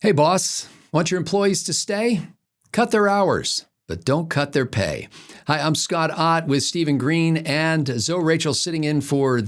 Hey, boss, want your employees to stay? Cut their hours, but don't cut their pay. Hi, I'm Scott Ott with Stephen Green and Zoe Rachel sitting in for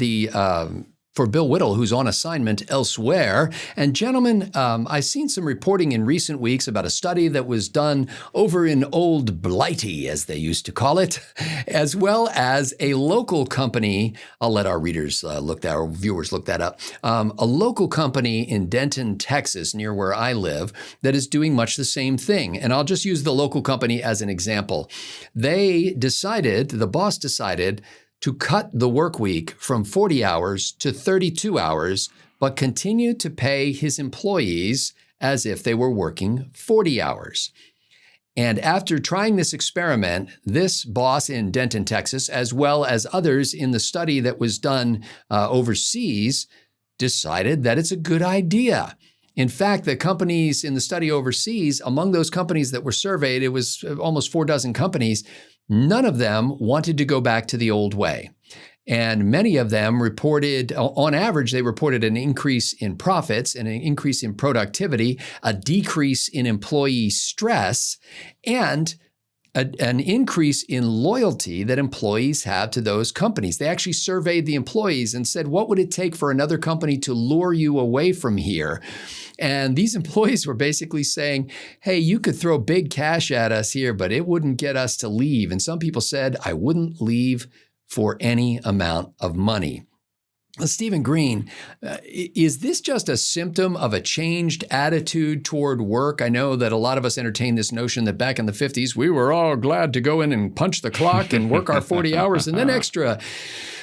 for Bill Whittle, who's on assignment elsewhere. And gentlemen, I've seen some reporting in recent weeks about a study that was done over in Old Blighty, as they used to call it, as well as a local company. I'll let our readers our viewers look that up. A local company in Denton, Texas, near where I live, that is doing much the same thing. And I'll just use the local company as an example. The boss decided to cut the work week from 40 hours to 32 hours, but continue to pay his employees as if they were working 40 hours. And after trying this experiment, this boss in Denton, Texas, as well as others in the study that was done overseas, decided that it's a good idea. In fact, the companies in the study overseas, among those companies that were surveyed, it was almost 4 dozen companies. None of them wanted to go back to the old way. And many of them reported, on average, they reported an increase in profits and an increase in productivity, a decrease in employee stress, and an increase in loyalty that employees have to those companies. They actually surveyed the employees and said, what would it take for another company to lure you away from here? And these employees were basically saying, hey, you could throw big cash at us here, but it wouldn't get us to leave. And some people said, I wouldn't leave for any amount of money. Stephen Green, is this just a symptom of a changed attitude toward work? I know that a lot of us entertain this notion that back in the 50s, we were all glad to go in and punch the clock and work our 40 hours and then extra.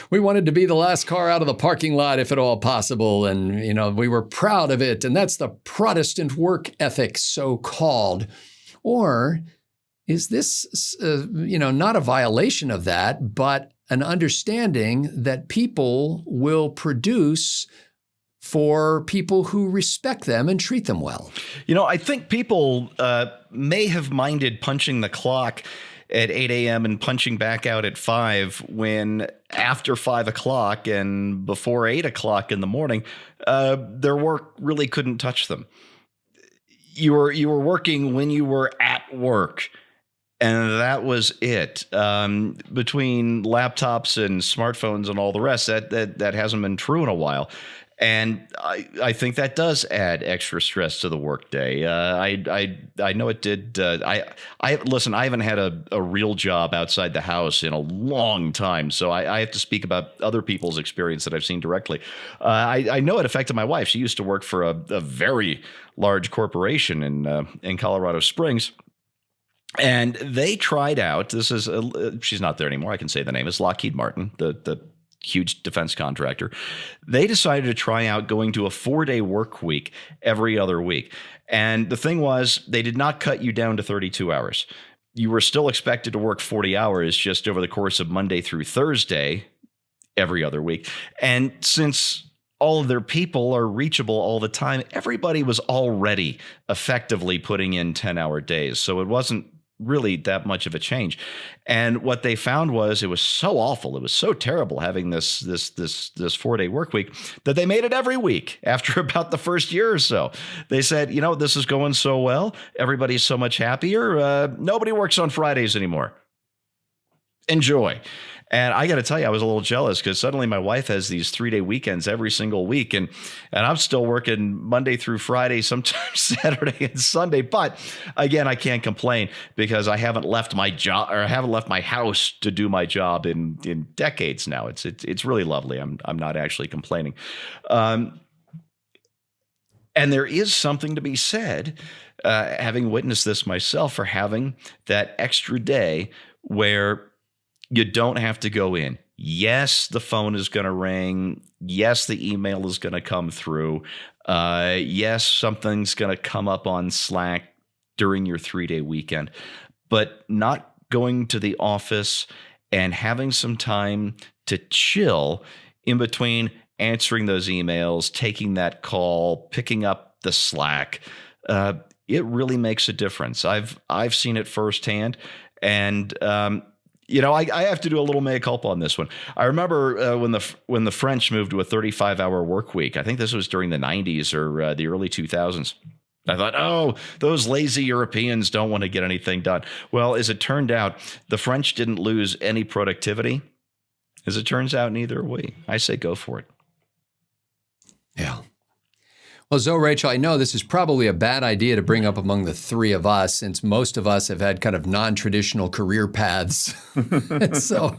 We wanted to be the last car out of the parking lot if at all possible. And, we were proud of it. And that's the Protestant work ethic, so-called. Or is this, not a violation of that, but an understanding that people will produce for people who respect them and treat them well? I think people may have minded punching the clock at 8 a.m. and punching back out at 5 when after 5 o'clock and before 8 o'clock in the morning, their work really couldn't touch them. You were working when you were at work. And that was it. Between laptops and smartphones and all the rest, that hasn't been true in a while. And I think that does add extra stress to the workday. I know it did. Listen, I haven't had a real job outside the house in a long time, so I have to speak about other people's experience that I've seen directly. I know it affected my wife. She used to work for a very large corporation in Colorado Springs. And they tried out, she's not there anymore, I can say the name, it's Lockheed Martin, the huge defense contractor. They decided to try out going to a 4-day work week every other week. And the thing was, they did not cut you down to 32 hours. You were still expected to work 40 hours just over the course of Monday through Thursday every other week. And since all of their people are reachable all the time, everybody was already effectively putting in 10-hour days. So it wasn't really that much of a change. And what they found was it was so awful. It was so terrible having this 4-day work week that they made it every week after about the first year or so. They said, this is going so well. Everybody's so much happier. Nobody works on Fridays anymore. Enjoy. And I got to tell you, I was a little jealous because suddenly my wife has these 3-day weekends every single week. And I'm still working Monday through Friday, sometimes Saturday and Sunday. But again, I can't complain because I haven't left my job or I haven't left my house to do my job in decades now. It's really lovely. I'm not actually complaining. And there is something to be said, having witnessed this myself, for having that extra day where you don't have to go in. Yes, the phone is going to ring. Yes, the email is going to come through. Yes, something's going to come up on Slack during your 3-day weekend. But not going to the office and having some time to chill in between answering those emails, taking that call, picking up the Slack, it really makes a difference. I've seen it firsthand. And I have to do a little mea culpa on this one. I remember when the French moved to a 35-hour work week. I think this was during the 90s or the early 2000s. I thought, oh, those lazy Europeans don't want to get anything done. Well, as it turned out, the French didn't lose any productivity. As it turns out, neither are we. I say go for it. Yeah. Well, Zoe, Rachel, I know this is probably a bad idea to bring up among the three of us, since most of us have had kind of non-traditional career paths. So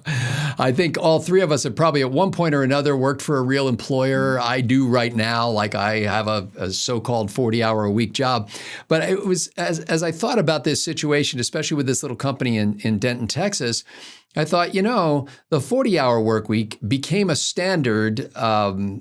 I think all three of us have probably at one point or another worked for a real employer. I do right now, like I have a so-called 40-hour-a-week job. But it was, as I thought about this situation, especially with this little company in Denton, Texas, I thought, the 40-hour work week became a standard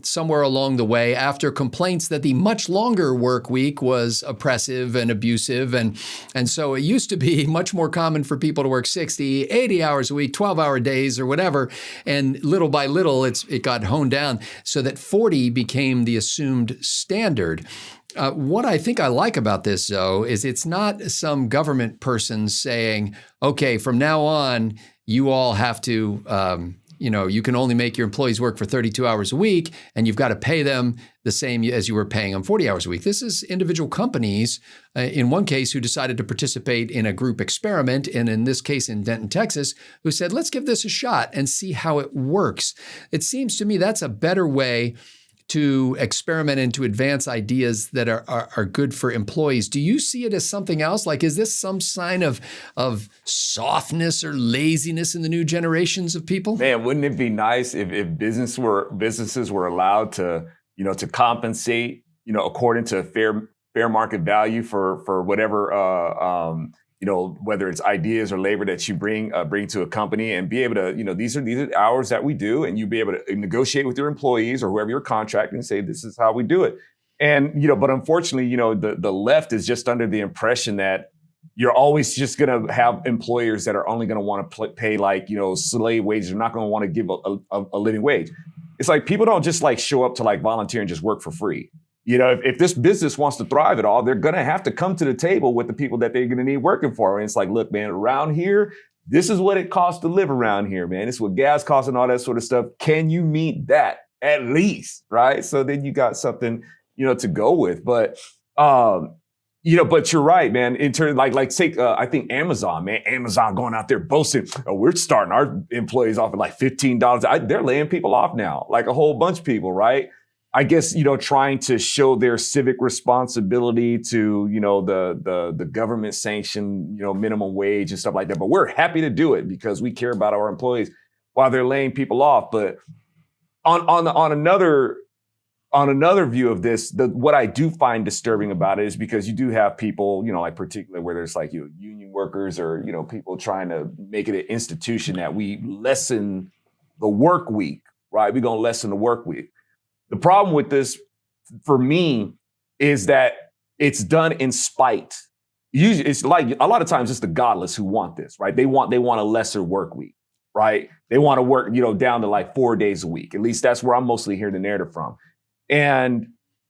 somewhere along the way after complaints that the much longer work week was oppressive and abusive. And so it used to be much more common for people to work 60, 80 hours a week, 12-hour days or whatever. And little by little, it got honed down so that 40 became the assumed standard. What I think I like about this, though, is it's not some government person saying, okay, from now on, you all have to, you can only make your employees work for 32 hours a week, and you've got to pay them the same as you were paying them 40 hours a week. This is individual companies, in one case, who decided to participate in a group experiment, and in this case in Denton, Texas, who said, let's give this a shot and see how it works. It seems to me that's a better way to experiment and to advance ideas that are good for employees. Do you see it as something else? Like, is this some sign of softness or laziness in the new generations of people? Man, wouldn't it be nice if businesses were allowed to, to compensate, according to fair market value for whatever, whether it's ideas or labor that you bring to a company, and be able to, these are hours that we do, and you be able to negotiate with your employees or whoever you're contracting and say, this is how we do it. And, but unfortunately, the left is just under the impression that you're always just going to have employers that are only going to want to pay like, slave wages. They're not going to want to give a living wage. It's like people don't just like show up to like volunteer and just work for free. If this business wants to thrive at all, they're going to have to come to the table with the people that they're going to need working for. And it's like, look, man, around here, this is what it costs to live around here, man. This is what gas costs and all that sort of stuff. Can you meet that at least? Right. So then you got something, to go with. But, but you're right, man. In terms say, I think Amazon going out there boasting, oh, we're starting our employees off at like $15. They're laying people off now, like a whole bunch of people. Right. I guess, trying to show their civic responsibility to, the government sanctioned, minimum wage and stuff like that. But we're happy to do it because we care about our employees while they're laying people off. But on another view of this, what I do find disturbing about it is because you do have people, like particularly where there's like union workers or, people trying to make it an institution that we lessen the work week, right? We're going to lessen the work week. The problem with this, for me, is that it's done in spite. Usually, it's like a lot of times it's the godless who want this, right? They want a lesser work week, right? They want to work, down to like 4 days a week. At least that's where I'm mostly hearing the narrative from. And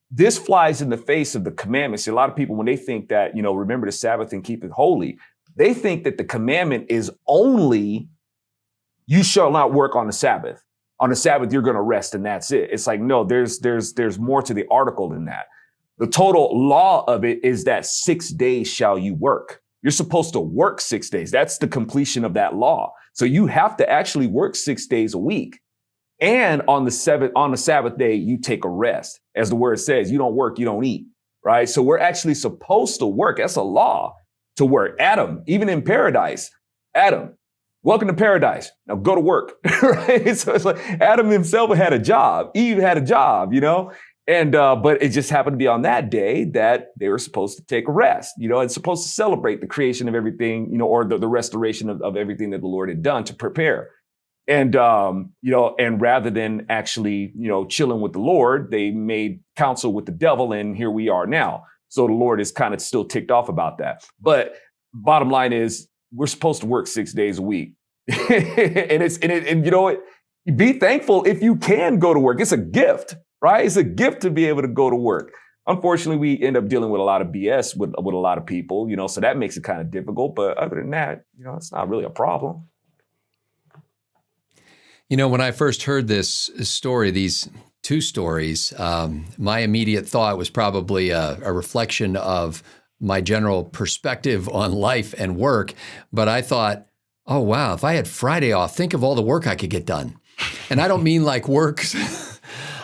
this flies in the face of the commandments. See, a lot of people, when they think that, remember the Sabbath and keep it holy, they think that the commandment is only you shall not work on the Sabbath. On the Sabbath, you're going to rest and that's it. It's like, no, there's more to the article than that. The total law of it is that 6 days shall you work. You're supposed to work 6 days. That's the completion of that law. So you have to actually work 6 days a week. And on the Sabbath day, you take a rest. As the word says, you don't work, you don't eat, right? So we're actually supposed to work. That's a law to work. Adam, even in paradise, Adam, welcome to paradise. Now go to work, right? So it's like Adam himself had a job. Eve had a job, and but it just happened to be on that day that they were supposed to take a rest, and supposed to celebrate the creation of everything, or the restoration of everything that the Lord had done to prepare. And, and rather than actually, chilling with the Lord, they made counsel with the devil. And here we are now. So the Lord is kind of still ticked off about that. But bottom line is, we're supposed to work 6 days a week. and you know what? Be thankful if you can go to work. It's a gift, right? It's a gift to be able to go to work. Unfortunately, we end up dealing with a lot of BS with a lot of people, so that makes it kind of difficult. But other than that, it's not really a problem. When I first heard this story, these two stories. My immediate thought was probably a reflection of my general perspective on life and work. But I thought, oh, wow, if I had Friday off, think of all the work I could get done. And I don't mean like work.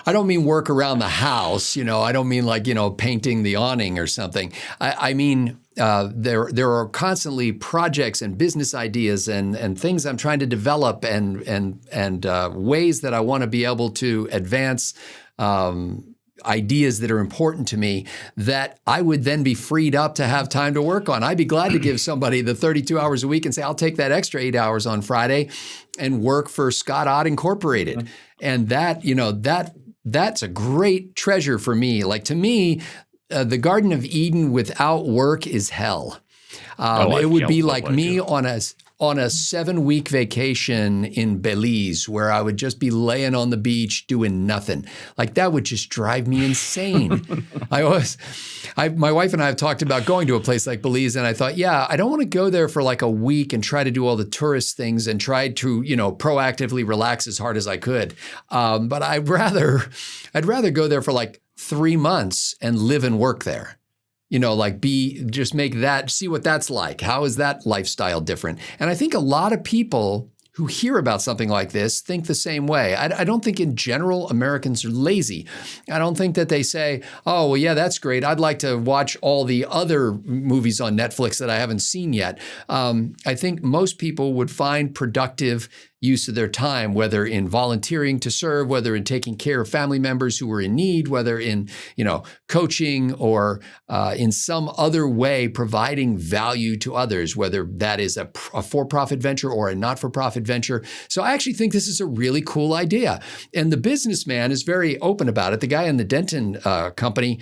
I don't mean work around the house. I don't mean like, painting the awning or something. I mean, there are constantly projects and business ideas and things I'm trying to develop and ways that I want to be able to advance ideas that are important to me that I would then be freed up to have time to work on. I'd be glad to give somebody the 32 hours a week and say, I'll take that extra 8 hours on Friday and work for Scott Ott Incorporated. Mm-hmm. And that's a great treasure for me. Like, to me, the Garden of Eden without work is hell. It would be like me on a 7-week vacation in Belize where I would just be laying on the beach doing nothing. Like, that would just drive me insane. My wife and I have talked about going to a place like Belize, and I thought, I don't want to go there for like a week and try to do all the tourist things and try to, proactively relax as hard as I could. But I'd rather go there for like 3 months and live and work there. See what that's like. How is that lifestyle different? And I think a lot of people who hear about something like this think the same way. I don't think in general Americans are lazy. I don't think that they say, oh, well, yeah, that's great. I'd like to watch all the other movies on Netflix that I haven't seen yet. I think most people would find productive use of their time, whether in volunteering to serve, whether in taking care of family members who are in need, whether in, coaching or in some other way providing value to others, whether that is a for-profit venture or a not-for-profit venture. So I actually think this is a really cool idea. And the businessman is very open about it. The guy in the Denton company,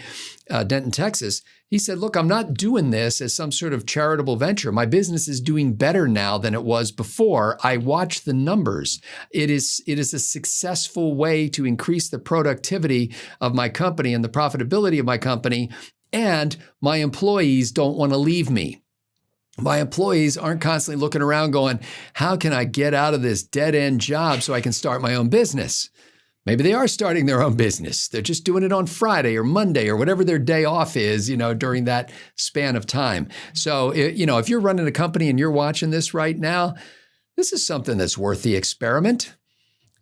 Denton, Texas, he said, look, I'm not doing this as some sort of charitable venture. My business is doing better now than it was before. I watch the numbers. It is a successful way to increase the productivity of my company and the profitability of my company. And my employees don't want to leave me. My employees aren't constantly looking around going, how can I get out of this dead-end job so I can start my own business? Maybe they are starting their own business. They're just doing it on Friday or Monday or whatever their day off is, during that span of time. So, if you're running a company and you're watching this right now, this is something that's worth the experiment.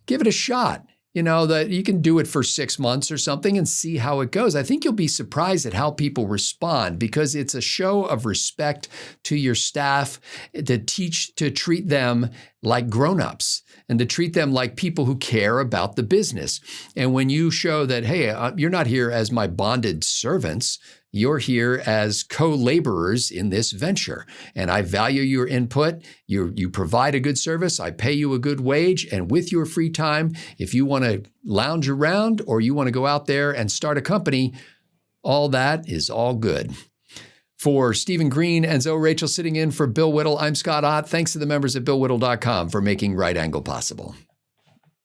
Give it a shot. That you can do it for 6 months or something and see how it goes. I think you'll be surprised at how people respond, because it's a show of respect to your staff, to treat them like grown-ups and to treat them like people who care about the business. And when you show that, hey, you're not here as my bonded servants, you're here as co-laborers in this venture, and I value your input. You provide a good service. I pay you a good wage, and with your free time, if you want to lounge around or you want to go out there and start a company, all that is all good. For Stephen Green and Zoe Rachel sitting in for Bill Whittle, I'm Scott Ott. Thanks to the members at BillWhittle.com for making Right Angle possible.